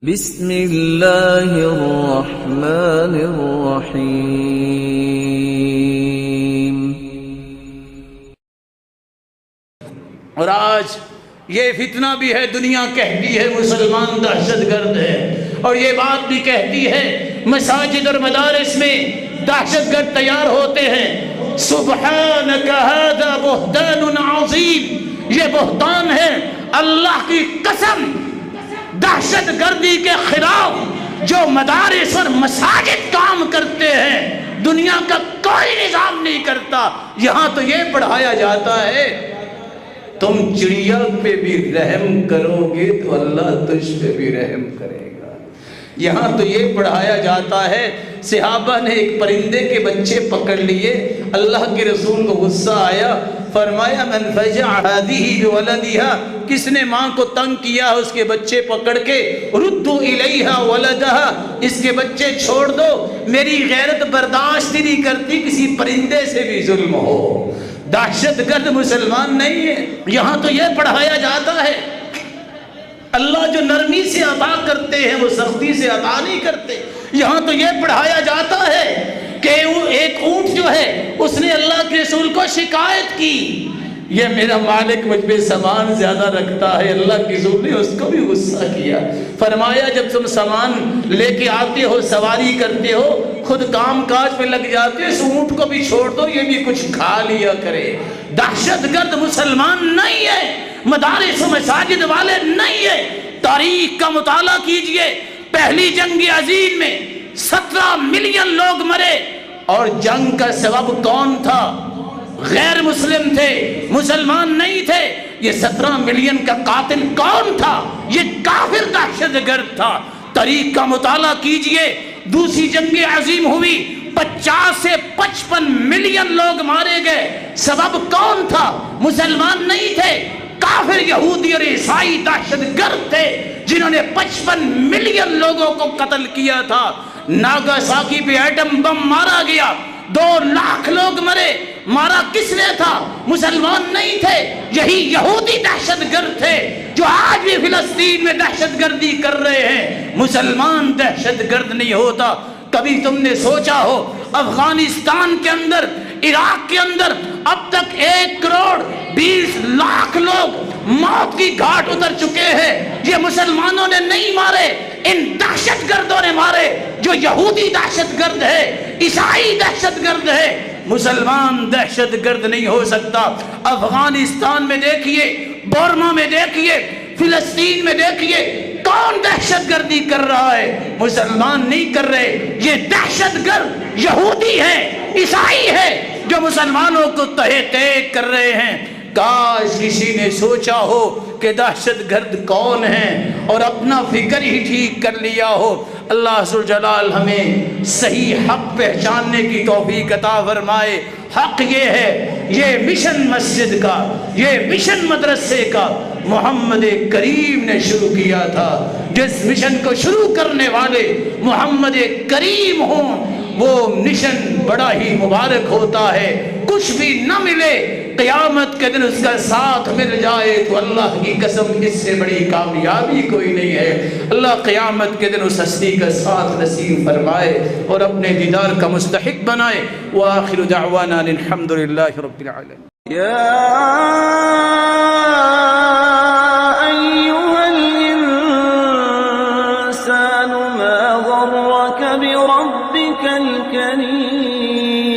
بسم اللہ الرحمن الرحیم۔ اور آج یہ فتنہ بھی ہے، دنیا کہتی ہے مسلمان دہشت گرد ہے، اور یہ بات بھی کہتی ہے مساجد اور مدارس میں دہشت گرد تیار ہوتے ہیں۔ سبحانک ھذا بہتان عظیم، یہ بہتان ہے، اللہ کی قسم دہشت گردی کے خلاف جو مدارس اور مساجد کام کرتے ہیں دنیا کا کوئی نظام نہیں کرتا۔ یہاں تو یہ پڑھایا جاتا ہے تم چڑیا پہ بھی رحم کرو گے تو اللہ تجھ پہ بھی رحم کرے گا۔ یہاں تو یہ پڑھایا جاتا ہے صحابہ نے ایک پرندے کے بچے پکڑ لیے، اللہ کے رسول کو غصہ آیا، فرمایا من فجع هذه بولدها، کس نے ماں کو تنگ کیا اس کے بچے پکڑ کے، ردوا الیہا ولدها، اس کے بچے چھوڑ دو، میری غیرت برداشت نہیں کرتی کسی پرندے سے بھی ظلم ہو۔ دہشت گرد مسلمان نہیں ہے۔ یہاں تو یہ پڑھایا جاتا ہے اللہ جو نرمی سے عطا کرتے ہیں وہ سختی سے عطا نہیں کرتے۔ یہاں تو یہ پڑھایا جاتا ہے کہ ایک اونٹ جو ہے اس نے اللہ کے رسول کو شکایت کی، یہ میرا مالک مجھ پہ سامان زیادہ رکھتا ہے، اللہ کے رسول نے اس کو بھی غصہ کیا، فرمایا جب تم سامان لے کے آتے ہو سواری کرتے ہو خود کام کاج پہ لگ جاتے ہو، اس اونٹ کو بھی چھوڑ دو یہ بھی کچھ کھا لیا کرے۔ دہشت گرد مسلمان نہیں ہے، مدارس و مساجد والے نہیں ہے۔ تاریخ کا مطالعہ کیجئے، پہلی جنگ عظیم میں 17 ملین لوگ مرے، اور جنگ کا سبب کون تھا؟ غیر مسلم تھے، مسلمان نہیں تھے۔ یہ 17 ملین کا قاتل کون تھا؟ یہ کافر دہشت گرد تھا۔ تاریخ کا مطالعہ کیجئے، دوسری جنگ عظیم ہوئی، 50 سے 55 ملین لوگ مارے گئے، سبب کون تھا؟ مسلمان نہیں تھے، کافر یہودی اور عیسائی دہشت گرد تھے جنہوں نے 55 ملین لوگوں کو قتل کیا تھا۔ ناگاساکی پہ ایٹم بم مارا گیا، 2 لاکھ لوگ مرے، مارا کس نے تھا؟ مسلمان نہیں تھے، یہی یہودی دہشت گرد تھے جو آج بھی فلسطین میں دہشت گردی کر رہے ہیں۔ مسلمان دہشت گرد نہیں ہوتا۔ کبھی تم نے سوچا ہو افغانستان کے اندر، عراق کے اندر اب تک 1 کروڑ 20 لاکھ لوگ موت کی گھاٹ اتر چکے ہیں؟ یہ مسلمانوں نے نہیں مارے، ان دہشت گردوں نے مارے جو یہودی دہشت گرد ہے، عیسائی دہشت گرد ہے۔ مسلمان دہشت گرد نہیں ہو سکتا۔ افغانستان میں دیکھیے، برما میں دیکھیے، فلسطین میں دیکھیے، کون دہشت گردی کر رہا ہے؟ مسلمان نہیں کر رہے، یہ دہشت گرد یہودی ہے، عیسائی ہے جو مسلمانوں کو تہہ تیگ کر رہے ہیں۔ کاش کسی نے سوچا ہو کہ دہشت گرد کون ہیں اور اپنا فکر ہی ٹھیک کر لیا ہو۔ اللہ ذوالجلال ہمیں صحیح حق پہچاننے کی توفیق عطا فرمائے۔ حق یہ ہے، یہ مشن مسجد کا، یہ مشن مدرسے کا محمد کریم نے شروع کیا تھا۔ جس مشن کو شروع کرنے والے محمد کریم ہوں وہ مشن بڑا ہی مبارک ہوتا ہے۔ کچھ بھی نہ ملے، قیامت کے دن اس کا ساتھ مل جائے تو اللہ کی قسم اس سے بڑی کامیابی کوئی نہیں ہے۔ اللہ قیامت کے دن اس ہستی کا ساتھ نصیب فرمائے اور اپنے دیدار کا مستحق بنائے۔ وآخر دعوانا الحمد للہ رب العالمین۔ یا ایھا الانسان ما غرک بربک الکریم۔